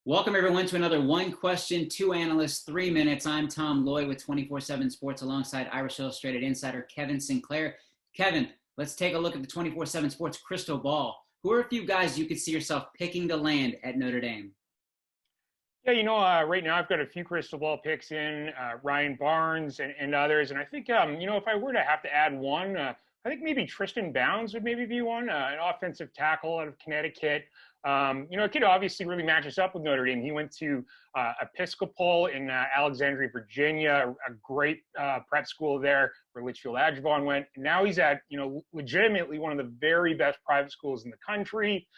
Welcome, everyone, to another One Question, Two Analysts, 3 minutes. I'm Tom Lloyd with 24/7 Sports alongside Irish Illustrated insider Kevin Sinclair. Kevin, let's take a look at the 24/7 Sports crystal ball. Who are a few guys you could see yourself picking to land at Notre Dame? Yeah, right now I've got a few crystal ball picks in, Ryan Barnes and others. And I think, if I were to have to add one, I think maybe Tristan Bounds would maybe be one, an offensive tackle out of Connecticut. A kid obviously really matches up with Notre Dame. He went to Episcopal in Alexandria, Virginia, a great prep school there where Litchfield Agevon went. And now he's at, legitimately one of the very best private schools in the country.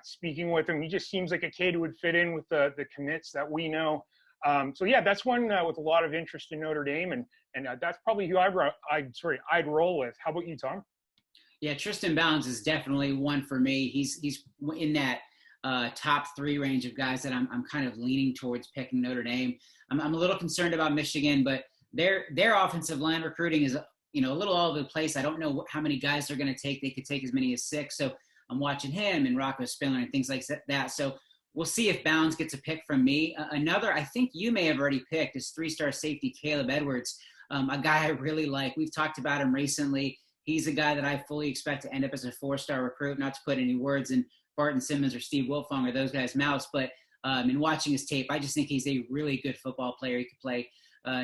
Speaking with him, he just seems like a kid who would fit in with the commits that we know. That's one with a lot of interest in Notre Dame, and that's probably who I'd roll with. How about you, Tom? Yeah, Tristan Bounds is definitely one for me. He's in that top three range of guys that I'm kind of leaning towards picking Notre Dame. I'm a little concerned about Michigan, but their offensive line recruiting is a little all over the place. I don't know how many guys they're going to take. They could take as many as 6. So I'm watching him and Rocco Spindler and things like that. So we'll see if Bounds gets a pick from me. Another I think you may have already picked is 3-star safety Caleb Edwards, a guy I really like. We've talked about him recently. He's a guy that I fully expect to end up as a 4-star recruit, not to put any words in Barton Simmons or Steve Wilfong or those guys' mouths, but in watching his tape, I just think he's a really good football player. He could play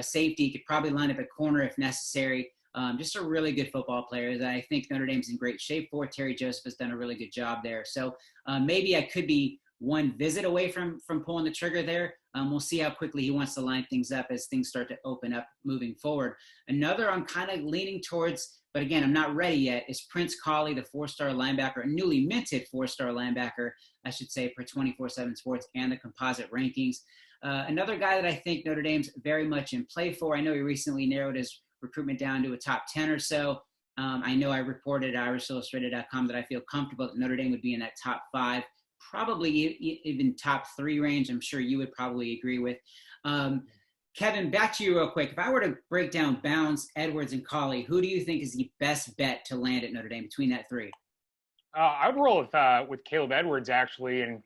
safety. He could probably line up at corner if necessary. Just a really good football player that I think Notre Dame's in great shape for. Terry Joseph has done a really good job there. So maybe I could be one visit away from pulling the trigger there. We'll see how quickly he wants to line things up as things start to open up moving forward. Another I'm kind of leaning towards, but again, I'm not ready yet, is Prince Colley, the 4-star linebacker, a newly minted 4-star linebacker, I should say, per 24/7 Sports and the composite rankings. Another guy that I think Notre Dame's very much in play for. I know he recently narrowed his recruitment down to a top 10 or so. I know I reported at irishillustrated.com that I feel comfortable that Notre Dame would be in that top 5, probably even top 3 range. I'm sure you would probably agree with. Kevin, back to you real quick. If I were to break down Bounds, Edwards, and Colley, who do you think is the best bet to land at Notre Dame between that 3? I would roll with Caleb Edwards, actually. And,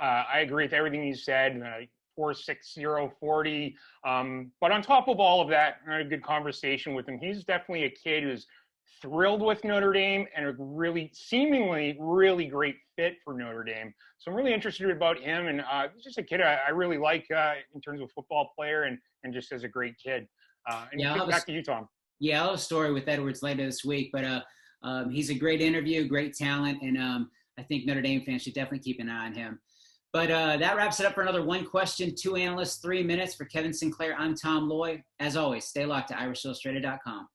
I agree with everything you said. 4.60 40. But on top of all of that, I had a good conversation with him. He's definitely a kid who's thrilled with Notre Dame and a seemingly really great fit for Notre Dame. So I'm really interested about him. And he's just a kid I really like in terms of football player and just as a great kid. Back to you, Tom. Yeah, I'll have a story with Edwards later this week. But he's a great interview, great talent. And I think Notre Dame fans should definitely keep an eye on him. But that wraps it up for another One Question, Two Analysts, 3 minutes. For Kevin Sinclair, I'm Tom Lloyd. As always, stay locked to irishillustrated.com.